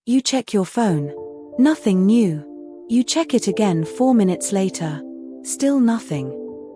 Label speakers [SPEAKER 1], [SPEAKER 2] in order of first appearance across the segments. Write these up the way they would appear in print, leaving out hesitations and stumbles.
[SPEAKER 1] You check your phone. Nothing new. You check it again 4 minutes later. Still nothing.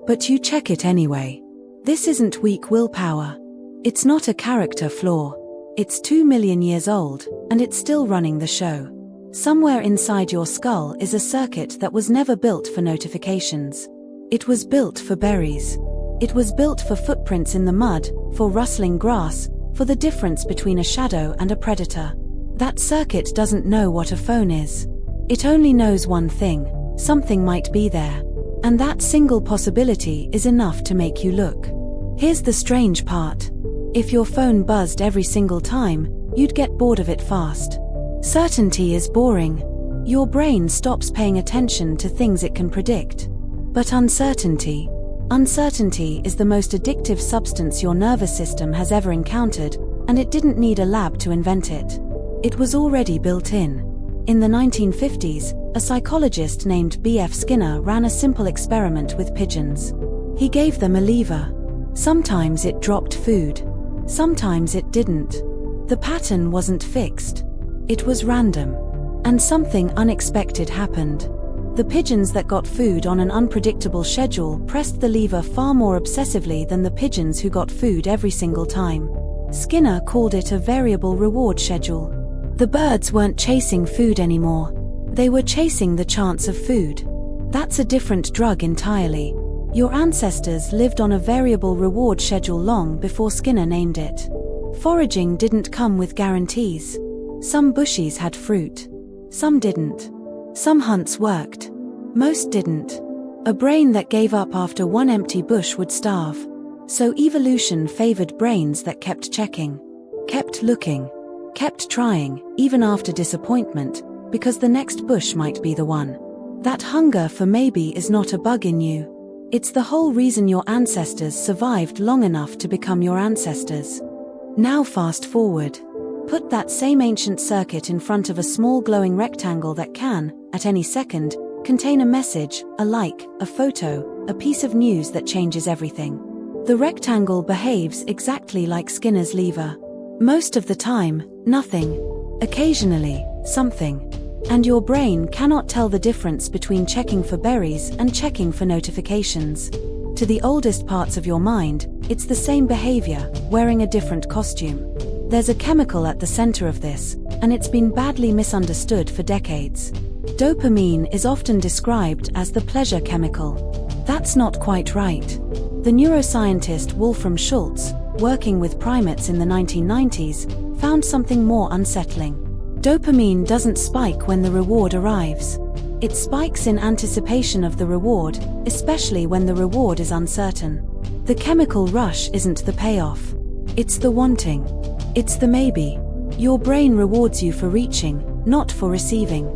[SPEAKER 1] But you check it anyway. This isn't weak willpower. It's not a character flaw. It's 2 million years old, and it's still running the show. Somewhere inside your skull is a circuit that was never built for notifications. It was built for berries. It was built for footprints in the mud, for rustling grass, for the difference between a shadow and a predator. That circuit doesn't know what a phone is. It only knows one thing: something might be there. And that single possibility is enough to make you look. Here's the strange part. If your phone buzzed every single time, you'd get bored of it fast. Certainty is boring. Your brain stops paying attention to things it can predict. But uncertainty is the most addictive substance your nervous system has ever encountered, and it didn't need a lab to invent it. It was already built in. In the 1950s, a psychologist named B.F. Skinner ran a simple experiment with pigeons. He gave them a lever. Sometimes it dropped food. Sometimes it didn't. The pattern wasn't fixed. It was random. And something unexpected happened. The pigeons that got food on an unpredictable schedule pressed the lever far more obsessively than the pigeons who got food every single time. Skinner called it a variable reward schedule. The birds weren't chasing food anymore. They were chasing the chance of food. That's a different drug entirely. Your ancestors lived on a variable reward schedule long before Skinner named it. Foraging didn't come with guarantees. Some bushes had fruit. Some didn't. Some hunts worked. Most didn't. A brain that gave up after one empty bush would starve. So evolution favored brains that kept checking, kept looking, kept trying, even after disappointment, because the next bush might be the one. That hunger for maybe is not a bug in you. It's the whole reason your ancestors survived long enough to become your ancestors. Now fast forward. Put that same ancient circuit in front of a small glowing rectangle that can, at any second, contain a message, a like, a photo, a piece of news that changes everything. The rectangle behaves exactly like Skinner's lever. Most of the time, nothing. Occasionally, something. And your brain cannot tell the difference between checking for berries and checking for notifications. To the oldest parts of your mind, it's the same behavior, wearing a different costume. There's a chemical at the center of this, and it's been badly misunderstood for decades. Dopamine is often described as the pleasure chemical. That's not quite right. The neuroscientist Wolfram Schultz, working with primates in the 1990s, found something more unsettling. Dopamine doesn't spike when the reward arrives. It spikes in anticipation of the reward, especially when the reward is uncertain. The chemical rush isn't the payoff. It's the wanting. It's the maybe. Your brain rewards you for reaching, not for receiving.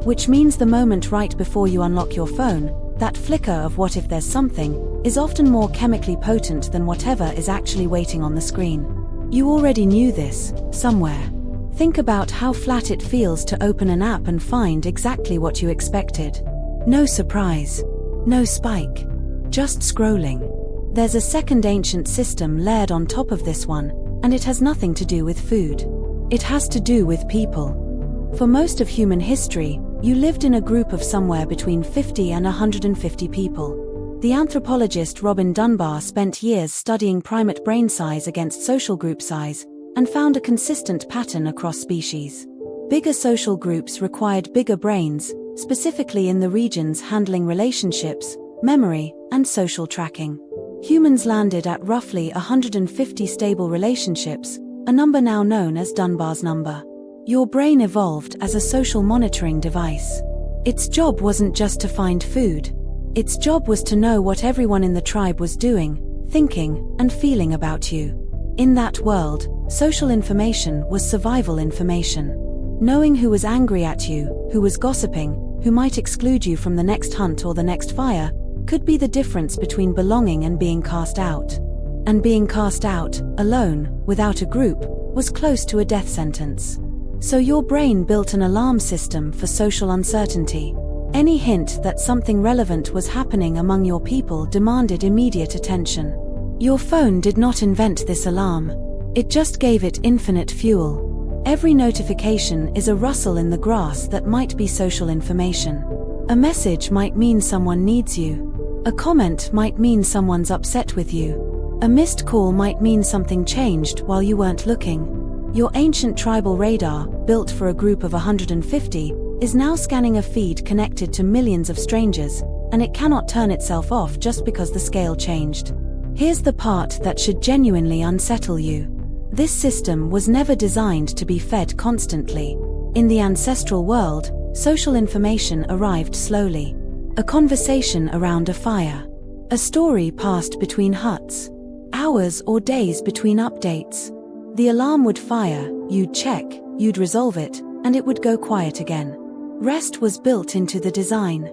[SPEAKER 1] Which means the moment right before you unlock your phone, that flicker of what if there's something, is often more chemically potent than whatever is actually waiting on the screen. You already knew this, somewhere. Think about how flat it feels to open an app and find exactly what you expected. No surprise. No spike. Just scrolling. There's a second ancient system layered on top of this one, and it has nothing to do with food. It has to do with people. For most of human history, you lived in a group of somewhere between 50 and 150 people. The anthropologist Robin Dunbar spent years studying primate brain size against social group size, and found a consistent pattern across species. Bigger social groups required bigger brains, specifically in the regions handling relationships, memory, and social tracking. Humans landed at roughly 150 stable relationships, a number now known as Dunbar's number. Your brain evolved as a social monitoring device. Its job wasn't just to find food. Its job was to know what everyone in the tribe was doing, thinking, and feeling about you. In that world, social information was survival information. Knowing who was angry at you, who was gossiping, who might exclude you from the next hunt or the next fire, could be the difference between belonging and being cast out. And being cast out, alone, without a group, was close to a death sentence. So your brain built an alarm system for social uncertainty. Any hint that something relevant was happening among your people demanded immediate attention. Your phone did not invent this alarm. It just gave it infinite fuel. Every notification is a rustle in the grass that might be social information. A message might mean someone needs you. A comment might mean someone's upset with you. A missed call might mean something changed while you weren't looking. Your ancient tribal radar, built for a group of 150, is now scanning a feed connected to millions of strangers, and it cannot turn itself off just because the scale changed. Here's the part that should genuinely unsettle you. This system was never designed to be fed constantly. In the ancestral world, social information arrived slowly. A conversation around a fire. A story passed between huts. Hours or days between updates. The alarm would fire, you'd check, you'd resolve it, and it would go quiet again. Rest was built into the design.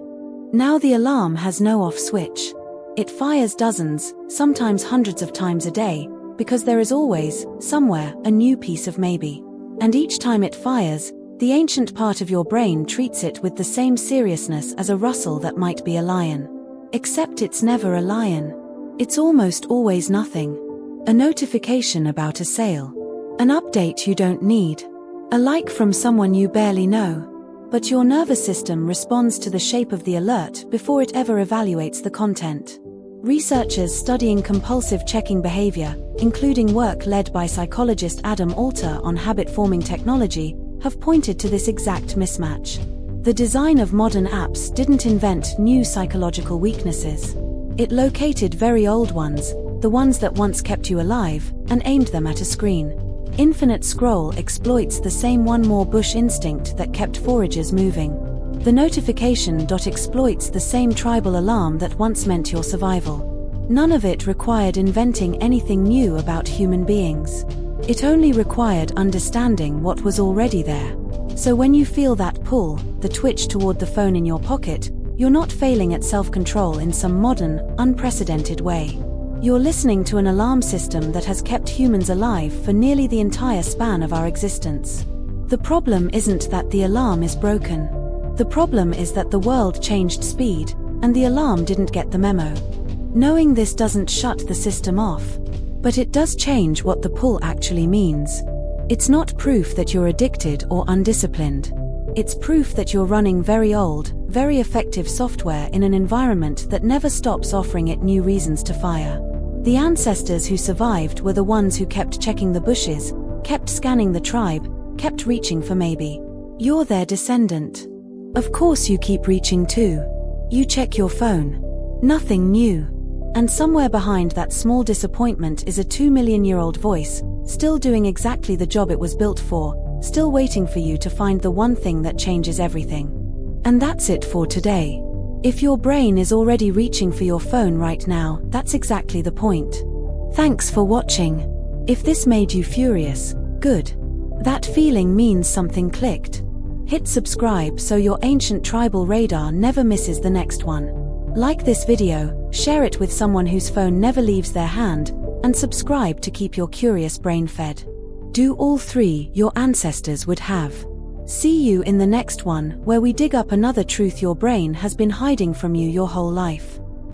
[SPEAKER 1] Now the alarm has no off switch. It fires dozens, sometimes hundreds of times a day, because there is always, somewhere, a new piece of maybe. And each time it fires, the ancient part of your brain treats it with the same seriousness as a rustle that might be a lion. Except it's never a lion. It's almost always nothing. A notification about a sale. An update you don't need. A like from someone you barely know. But your nervous system responds to the shape of the alert before it ever evaluates the content. Researchers studying compulsive checking behavior, including work led by psychologist Adam Alter on habit-forming technology, have pointed to this exact mismatch. The design of modern apps didn't invent new psychological weaknesses. It located very old ones, the ones that once kept you alive, and aimed them at a screen. Infinite scroll exploits the same one more bush instinct that kept foragers moving. The notification dot exploits the same tribal alarm that once meant your survival. None of it required inventing anything new about human beings. It only required understanding what was already there. So when you feel that pull, the twitch toward the phone in your pocket, you're not failing at self-control in some modern, unprecedented way. You're listening to an alarm system that has kept humans alive for nearly the entire span of our existence. The problem isn't that the alarm is broken. The problem is that the world changed speed, and the alarm didn't get the memo. Knowing this doesn't shut the system off. But it does change what the pull actually means. It's not proof that you're addicted or undisciplined. It's proof that you're running very old, very effective software in an environment that never stops offering it new reasons to fire. The ancestors who survived were the ones who kept checking the bushes, kept scanning the tribe, kept reaching for maybe. You're their descendant. Of course you keep reaching too. You check your phone. Nothing new. And somewhere behind that small disappointment is a 2-million-year-old voice, still doing exactly the job it was built for, still waiting for you to find the one thing that changes everything. And that's it for today. If your brain is already reaching for your phone right now, that's exactly the point. Thanks for watching. If this made you furious, good. That feeling means something clicked. Hit subscribe so your ancient tribal radar never misses the next one. Like this video, share it with someone whose phone never leaves their hand, and subscribe to keep your curious brain fed. Do all three your ancestors would have. See you in the next one, where we dig up another truth your brain has been hiding from you your whole life.